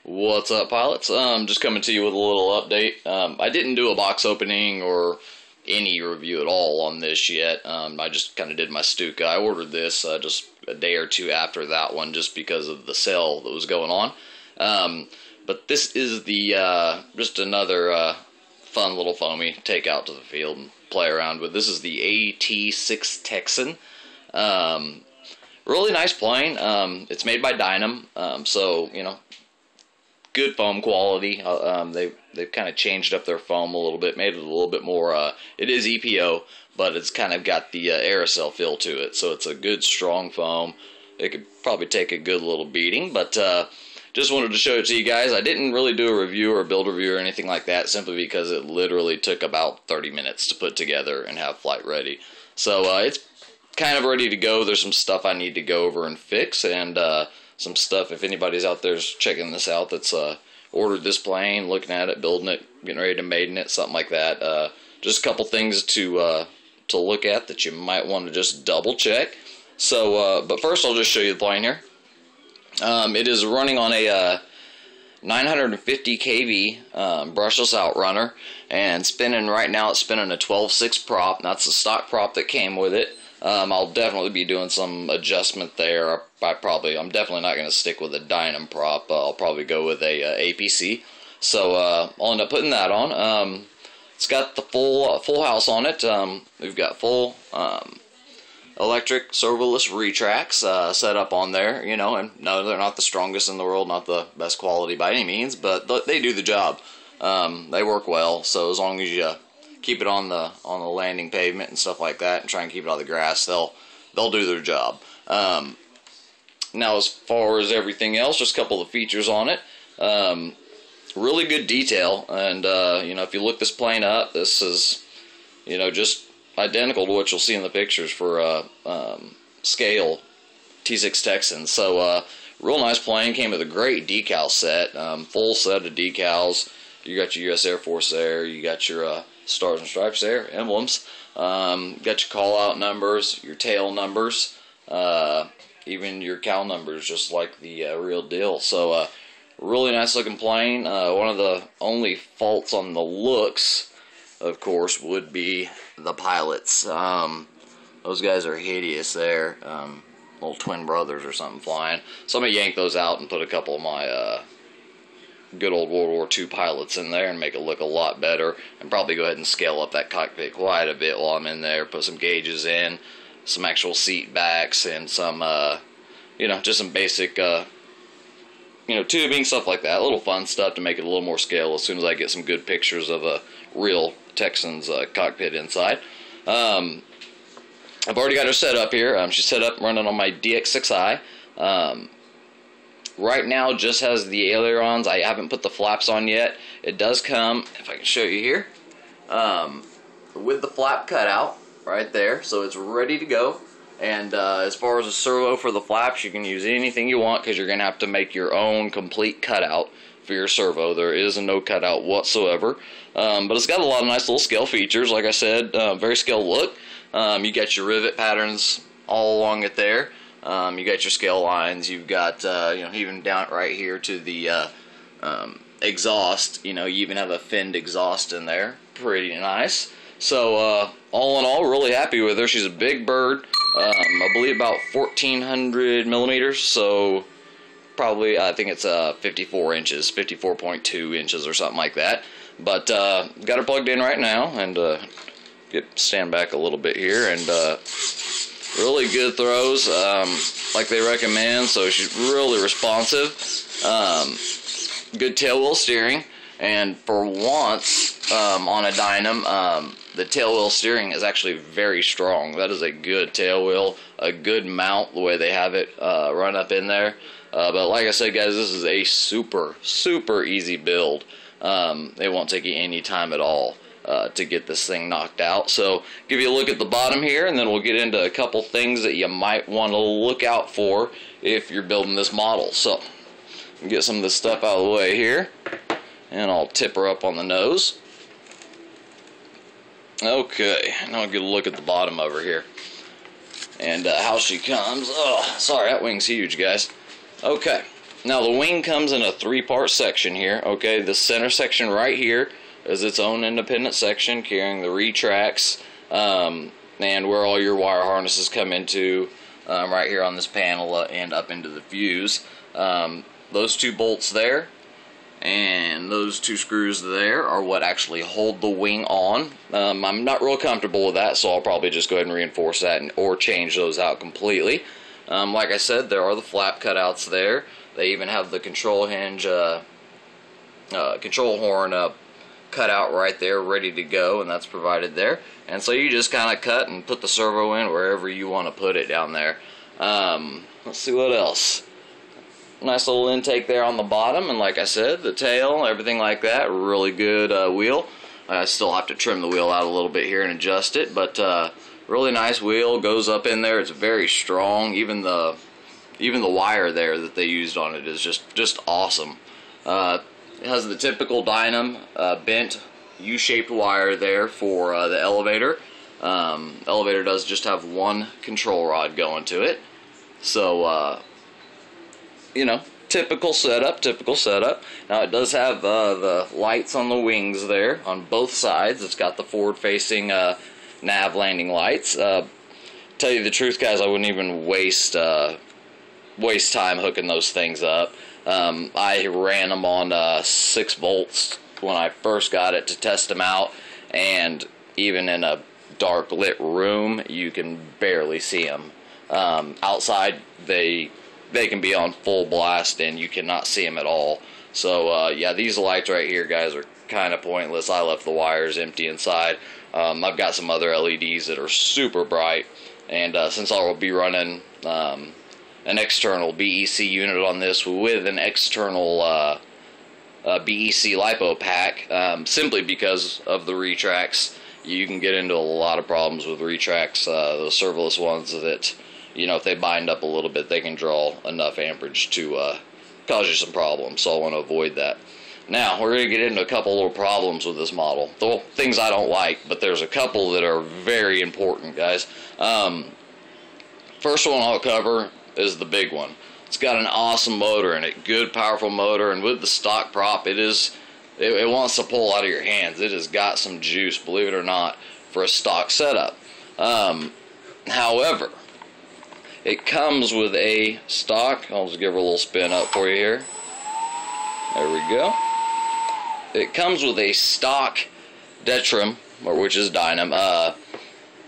What's up, pilots? Just coming to you with a little update. I didn't do a box opening or any review at all on this yet. I just kind of did my Stuka. I ordered this just a day or two after that one just because of the sale that was going on. But this is the just another fun little foamy take out to the field and play around with. This is the AT-6 Texan. Really nice plane. It's made by Dynam, so you know, good foam quality. They've kind of changed up their foam a little bit, made it a little bit more. It is EPO, but it's kind of got the aerosol feel to it, so it's a good strong foam. It could probably take a good little beating, but just wanted to show it to you guys. I didn't really do a review or a build review or anything like that, simply because it literally took about 30 minutes to put together and have flight ready. So it's kind of ready to go. There's some stuff I need to go over and fix, and some stuff, if anybody's out there checking this out that's ordered this plane, looking at it, building it, getting ready to maiden it, something like that. Just a couple things to look at that you might want to just double check. So, but first I'll just show you the plane here. It is running on a 950 kV brushless outrunner, and spinning right now. It's spinning a 12.6 prop. That's the stock prop that came with it. I'll definitely be doing some adjustment there. I'm definitely not going to stick with a Dynam prop. I'll probably go with a APC. So I'll end up putting that on. It's got the full house on it. We've got full electric servoless retracts set up on there. You know, and no, they're not the strongest in the world, not the best quality by any means, but they do the job. They work well. So as long as you keep it on the landing pavement and stuff like that, and try and keep it out of the grass, they'll do their job. Now, as far as everything else, just a couple of features on it. Really good detail, and you know, if you look this plane up, this is, you know, just identical to what you'll see in the pictures for scale T6 Texans. So real nice plane. Came with a great decal set, full set of decals. You got your U.S. Air Force there. You got your Stars and Stripes there, emblems. Got your call-out numbers, your tail numbers, even your cow numbers, just like the real deal. So really nice looking plane. One of the only faults on the looks, of course, would be the pilots. Those guys are hideous there. Little twin brothers or something flying. So I'm going to yank those out and put a couple of my good old World War II pilots in there and make it look a lot better, and probably go ahead and scale up that cockpit quite a bit while I'm in there. Put some gauges in, some actual seat backs, and some you know, just some basic you know, tubing, stuff like that. A little fun stuff to make it a little more scale as soon as I get some good pictures of a real Texan's cockpit inside. I've already got her set up here. She's set up running on my DX6i. Right now, just has the ailerons. I haven't put the flaps on yet. It does come, if I can show you here, with the flap cutout right there, so it's ready to go. And as far as a servo for the flaps, you can use anything you want, because you're going to have to make your own complete cutout for your servo. There is no cutout whatsoever, but it's got a lot of nice little scale features. Like I said, very scale look. You got your rivet patterns all along it there. You got your scale lines. You've got you know, even down right here to the exhaust. You know, you even have a finned exhaust in there. Pretty nice. So all in all, really happy with her. She's a big bird. I believe about 1400 millimeters. So probably, I think it's 54 inches, 54.2 inches or something like that. But got her plugged in right now, and stand back a little bit here, and really good throws, like they recommend. So she's really responsive. Good tail wheel steering, and for once on a Dynam, the tail wheel steering is actually very strong. That is a good tail wheel, a good mount the way they have it run up in there. But like I said, guys, this is a super easy build. It won't take you any time at all to get this thing knocked out. So give you a look at the bottom here, and then we'll get into a couple things that you might want to look out for if you're building this model. So get some of this stuff out of the way here, and I'll tip her up on the nose. Okay, now I'll get a look at the bottom of her here and how she comes. Oh, sorry, that wing's huge, guys. Okay, Now the wing comes in a 3-part section here. Okay, the center section right here is its own independent section carrying the retracts and where all your wire harnesses come into, right here on this panel and up into the fuse. Those 2 bolts there and those 2 screws there are what actually hold the wing on. I'm not real comfortable with that, so I'll probably just go ahead and reinforce that or change those out completely. Like I said, there are the flap cutouts there. They even have the control hinge, control horn cut out right there, ready to go, and that's provided there. And so you just kind of cut and put the servo in wherever you want to put it down there. Let's see what else. Nice little intake there on the bottom, and like I said, the tail, everything like that, really good wheel. I still have to trim the wheel out a little bit here and adjust it, but really nice wheel, goes up in there. It's very strong. Even the wire there that they used on it is just awesome. It has the typical Dynam bent U-shaped wire there for the elevator. Elevator does just have 1 control rod going to it. So, you know, typical setup. Now it does have the lights on the wings there on both sides. It's got the forward-facing nav landing lights. Tell you the truth, guys, I wouldn't even waste time hooking those things up. I ran them on 6 volts when I first got it to test them out, and even in a dark lit room you can barely see them. Outside they can be on full blast and you cannot see them at all. So yeah, these lights right here, guys, are kind of pointless. I left the wires empty inside. I've got some other LEDs that are super bright, and since I will be running an external BEC unit on this with an external BEC LiPo pack, simply because of the retracts. You can get into a lot of problems with retracts, those servoless ones that, you know, if they bind up a little bit, they can draw enough amperage to cause you some problems, so I want to avoid that. Now, we're going to get into a couple little problems with this model. Well, things I don't like, but there's a couple that are very important, guys. First one I'll cover is the big one. It's got an awesome motor in it, good powerful motor, and with the stock prop, it wants to pull out of your hands. It has got some juice, believe it or not, for a stock setup. However, it comes with a stock, I'll just give her a little spin up for you here. There we go. It comes with a stock Dynam, which is Dynam,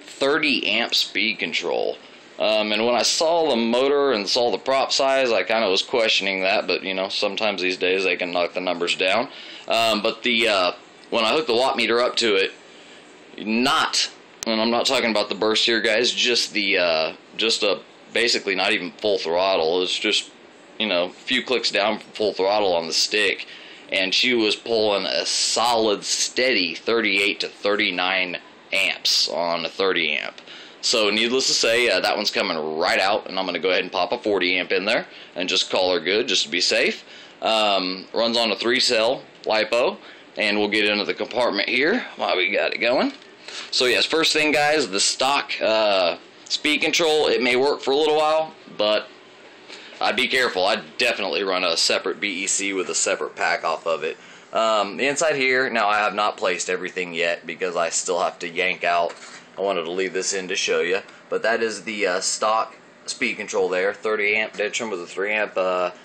30 amp speed control. And when I saw the motor and saw the prop size, I kind of was questioning that, but you know, sometimes these days they can knock the numbers down. But when I hooked the watt meter up to it, and I'm not talking about the burst here, guys, just basically not even full throttle. It's just, you know, a few clicks down from full throttle on the stick, and she was pulling a solid, steady 38 to 39 amps on a 30 amp. So needless to say, that one's coming right out, and I'm going to go ahead and pop a 40 amp in there and just call her good, just to be safe. Runs on a 3-cell LiPo, and we'll get into the compartment here while we got it going. So yes, first thing, guys, the stock speed control, it may work for a little while, but I'd be careful. I'd definitely run a separate BEC with a separate pack off of it. The inside here, now I have not placed everything yet because I still have to yank out. I wanted to leave this in to show you, but that is the stock speed control there, 30 amp Dynam with a 3 amp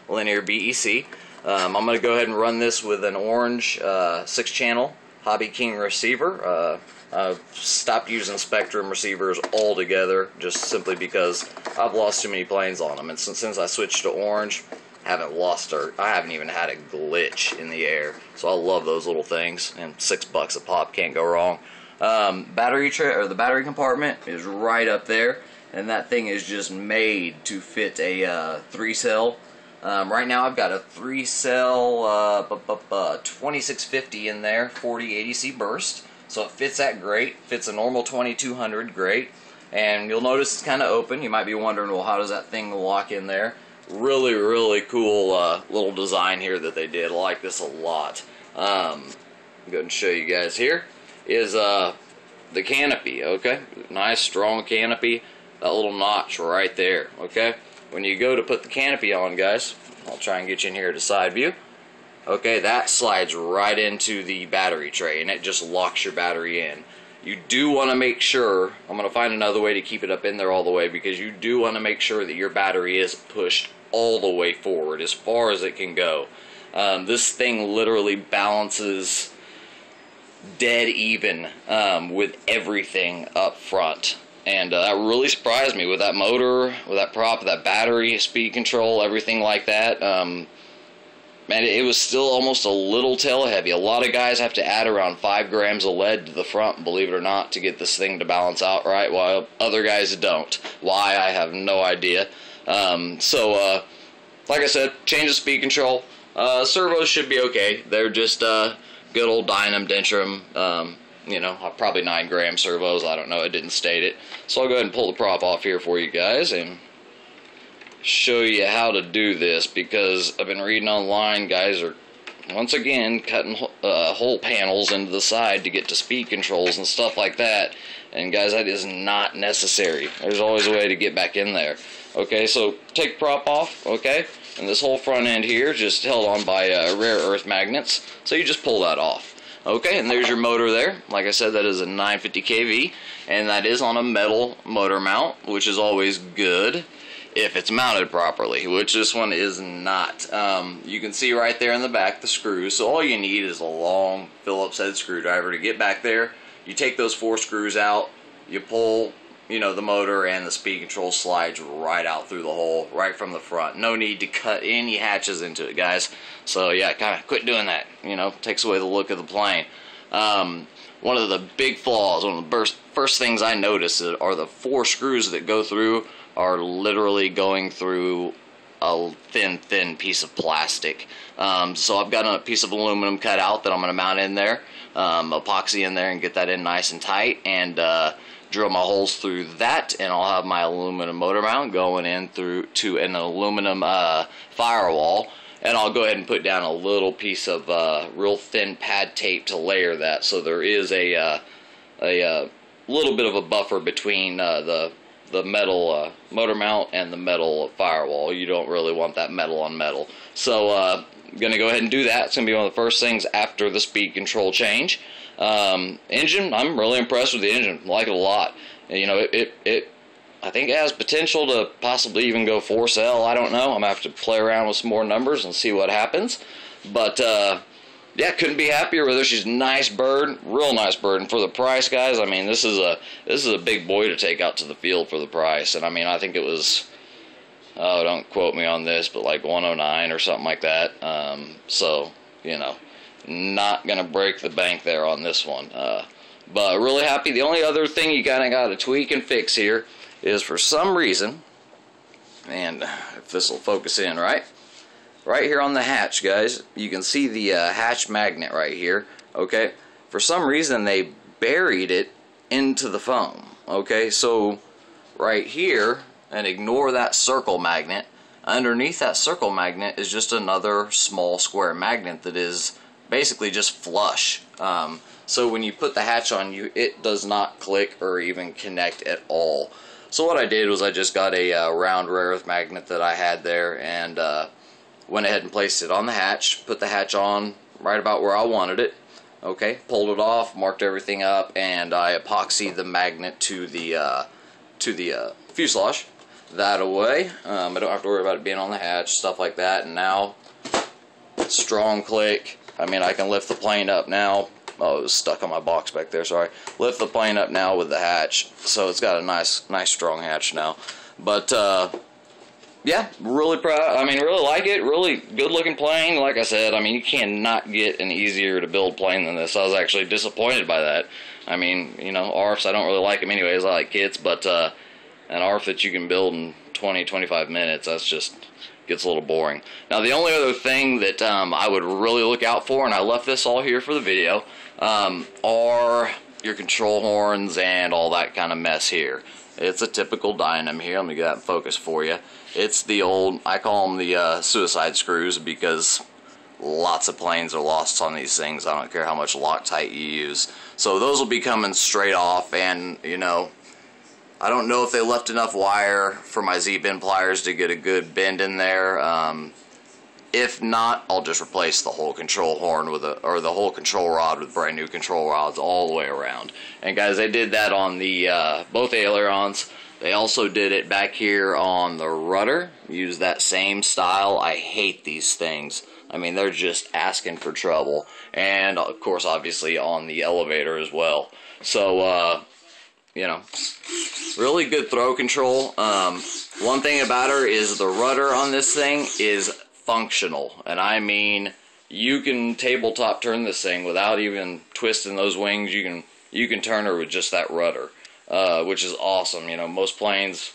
linear BEC. I'm going to go ahead and run this with an orange 6-channel Hobby King receiver. I've stopped using Spectrum receivers altogether, just simply because I've lost too many planes on them, and since I switched to orange, I haven't even had a glitch in the air. So I love those little things, and $6 a pop, can't go wrong. The battery compartment is right up there, and that thing is just made to fit a 3-cell. Right now I've got a 3-cell 2650 in there, 4080C burst, so it fits that great. Fits a normal 2200 great, and you'll notice it's kind of open. You might be wondering, well, how does that thing lock in there? Really, really cool little design here that they did. I like this a lot. Go ahead and show you guys here. Is the canopy, okay? Nice strong canopy. That little notch right there, okay? When you go to put the canopy on, guys, I'll try and get you in here to side view. Okay, that slides right into the battery tray, and it just locks your battery in. You do want to make sure, I'm going to find another way to keep it up in there all the way, because you do want to make sure that your battery is pushed all the way forward, as far as it can go. This thing literally balances dead even with everything up front. And that really surprised me with that motor, with that prop, that battery, speed control, everything like that. Man, it was still almost a little tail heavy. A lot of guys have to add around 5 grams of lead to the front, believe it or not, to get this thing to balance out right, while other guys don't. Why, I have no idea. Like I said, change the speed control. Servos should be okay. They're just good old Dynam, Dentrum, you know, probably 9 gram servos. I don't know, it didn't state it. So I'll go ahead and pull the prop off here for you guys and show you how to do this, because I've been reading online, guys are once again cutting hole panels into the side to get to speed controls and stuff like that, and guys, that is not necessary. There's always a way to get back in there. Okay, so take the prop off, okay, and this whole front end here just held on by rare earth magnets, so you just pull that off. Okay, and there's your motor there. Like I said, that is a 950 kV, and that is on a metal motor mount, which is always good if it's mounted properly, which this one is not. You can see right there in the back the screws, so all you need is a long Phillips head screwdriver to get back there. You take those 4 screws out, you pull, you know, the motor, and the speed control slides right out through the hole, right from the front. No need to cut any hatches into it, guys. So yeah, kind of quit doing that. You know, takes away the look of the plane. One of the big flaws, one of the first things I noticed are the 4 screws that go through are literally going through a thin piece of plastic. So I've got a piece of aluminum cut out that I'm going to mount in there, epoxy in there, and get that in nice and tight, and drill my holes through that, and I'll have my aluminum motor mount going in through to an aluminum firewall, and I'll go ahead and put down a little piece of real thin pad tape to layer that, so there is a little bit of a buffer between the metal motor mount and the metal firewall. You don't really want that metal on metal. So I'm going to go ahead and do that. It's going to be one of the first things after the speed control change. Engine, I'm really impressed with the engine. I like it a lot. And, you know, I think it has potential to possibly even go 4-cell. I don't know. I'm going to have to play around with some more numbers and see what happens. But yeah, couldn't be happier with her. She's a nice bird, real nice bird, and for the price, guys, I mean, this is a big boy to take out to the field for the price. And I mean, I think it was, oh, don't quote me on this, but like 109 or something like that. So you know, not gonna break the bank there on this one. But really happy. The only other thing you kind of got to tweak and fix here is, for some reason, and if this will focus in right here on the hatch, guys, you can see the hatch magnet right here. Okay, for some reason they buried it into the foam. Okay, so right here, and ignore that circle magnet, underneath that circle magnet is just another small square magnet that is basically just flush. So when you put the hatch on, it does not click or even connect at all. So what I did was I just got a round rare earth magnet that I had there, and went ahead and placed it on the hatch, put the hatch on right about where I wanted it. Okay, pulled it off, marked everything up, and I epoxied the magnet to the fuselage. That away, I don't have to worry about it being on the hatch, stuff like that. And now, strong click. I mean, I can lift the plane up now. Oh, it was stuck on my box back there, sorry. Lift the plane up now with the hatch, so it's got a nice strong hatch now. But yeah, really proud. I mean, really like it. Really good looking plane. Like I said, I mean, you cannot get an easier to build plane than this. I was actually disappointed by that. I mean, you know, ARFs, I don't really like them anyways. I like kits, but an ARF that you can build in 20-25 minutes, that's just gets a little boring. Now, the only other thing that I would really look out for, and I left this all here for the video, are your control horns and all that kind of mess here. It's a typical Dynam here. Let me get that in focus for you. It's the old, I call them the suicide screws, because lots of planes are lost on these things. I don't care how much Loctite you use. So those will be coming straight off, and you know, I don't know if they left enough wire for my Z-bend pliers to get a good bend in there. If not, I'll just replace the whole control horn with or the whole control rod with brand new control rods all the way around. And guys, they did that on the both ailerons. They also did it back here on the rudder. Use that same style. I hate these things. I mean, they're just asking for trouble. And of course, obviously on the elevator as well. So, you know, really good throw control. One thing about her is the rudder on this thing is functional. And I mean, you can tabletop turn this thing without even twisting those wings. You can turn her with just that rudder. Which is awesome. You know, most planes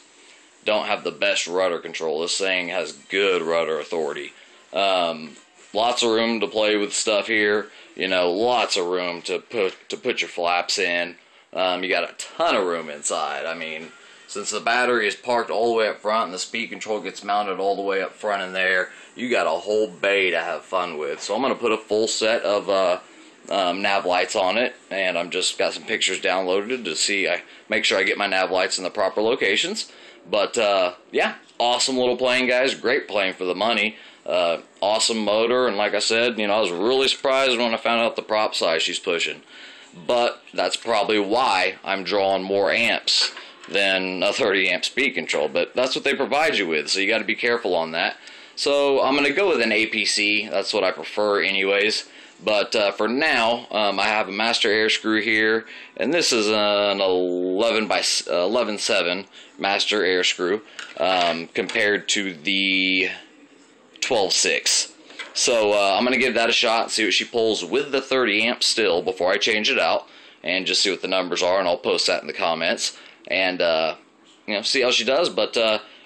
don't have the best rudder control. This thing has good rudder authority. Lots of room to play with stuff here. You know, lots of room to put your flaps in. You got a ton of room inside. I mean, since the battery is parked all the way up front and the speed control gets mounted all the way up front in there, you got a whole bay to have fun with. So I'm going to put a full set of nav lights on it, and I'm just got some pictures downloaded to see. I make sure I get my nav lights in the proper locations. But yeah, awesome little plane, guys. Great plane for the money. Awesome motor, and like I said, you know, I was really surprised when I found out the prop size she's pushing. But that's probably why I'm drawing more amps than a 30 amp speed control. But that's what they provide you with, so you got to be careful on that. So I'm going to go with an APC. That's what I prefer anyways. But for now, I have a master air screw here, and this is an 11/7 master air screw compared to the 12/6. So I'm going to give that a shot and see what she pulls with the 30 amps still before I change it out, and just see what the numbers are, and I'll post that in the comments, and you know, see how she does. But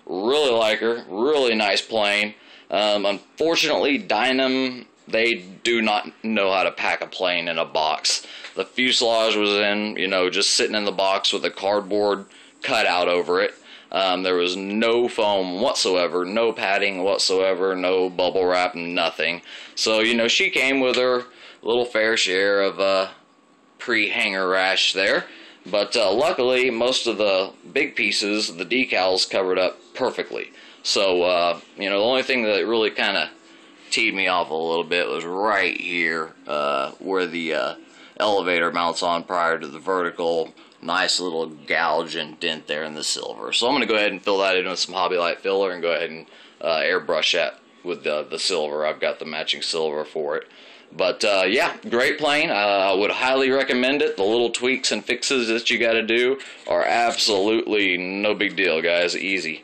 really like her, really nice plane. Unfortunately, Dynam, they do not know how to pack a plane in a box. The fuselage was in, you know, just sitting in the box with a cardboard cutout over it. There was no foam whatsoever, no padding whatsoever, no bubble wrap, nothing. So, you know, she came with her little fair share of pre-hanger rash there. But luckily, most of the big pieces, the decals, covered up perfectly. So, you know, the only thing that really kind of teed me off a little bit was right here where the elevator mounts on prior to the vertical. Nice little gouge and dent there in the silver. So I'm going to go ahead and fill that in with some Hobby Light filler and go ahead and airbrush that with the silver. I've got the matching silver for it. But yeah, great plane. I would highly recommend it. The little tweaks and fixes that you got to do are absolutely no big deal, guys. Easy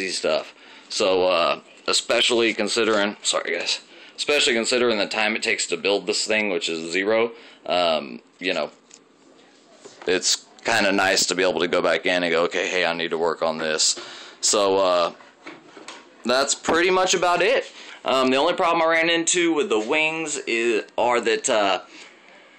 stuff. So especially considering, especially considering the time it takes to build this thing, which is 0, you know, it's kind of nice to be able to go back in and go, okay, hey, I need to work on this. So that's pretty much about it. The only problem I ran into with the wings are that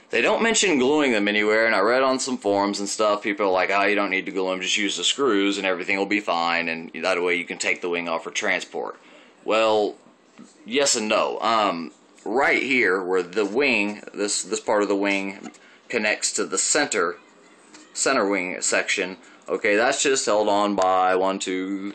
they don't mention gluing them anywhere, and I read on some forums and stuff, people are like, oh, you don't need to glue them, just use the screws and everything will be fine, and that way you can take the wing off for transport. Well, yes and no. Right here, where the wing, this part of the wing connects to the center wing section, okay, that's just held on by 3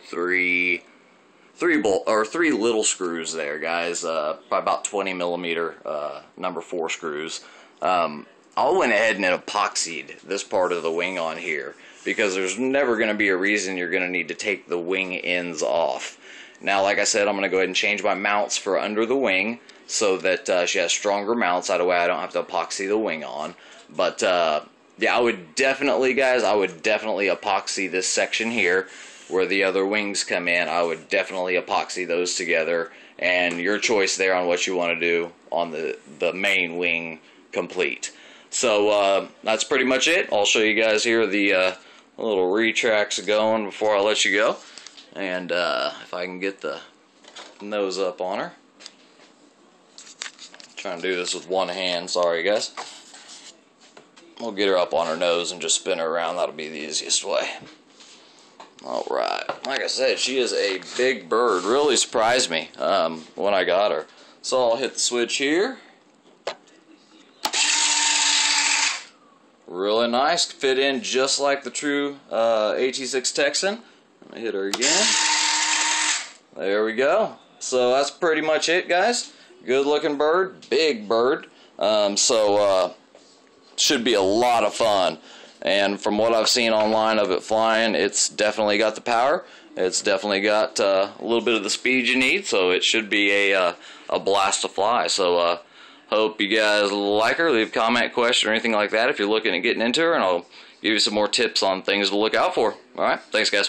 little screws there, guys. Probably about 20mm number 4 screws. I went ahead and epoxied this part of the wing on here because there's never going to be a reason you're going to need to take the wing ends off. Now, like I said, I'm going to go ahead and change my mounts for under the wing so that she has stronger mounts. That way I don't have to epoxy the wing on. But yeah, I would definitely, guys, epoxy this section here where the other wings come in. I would definitely epoxy those together, and your choice there on what you want to do on the main wing complete. So that's pretty much it. I'll show you guys here the little retracts going before I let you go, and if I can get the nose up on her. Trying to do this with one hand, sorry guys. We'll get her up on her nose and just spin her around. That'll be the easiest way. Alright, like I said, she is a big bird. Really surprised me when I got her. So I'll hit the switch here. Really nice, fit in just like the true AT-6 Texan. Let me hit her again. There we go. So that's pretty much it, guys. Good looking bird, big bird. Should be a lot of fun. And from what I've seen online of it flying, it's definitely got the power. It's definitely got a little bit of the speed you need, so it should be a blast to fly. So hope you guys like her. Leave a comment, question, or anything like that if you're looking at getting into her, and I'll give you some more tips on things to look out for. All right, thanks, guys.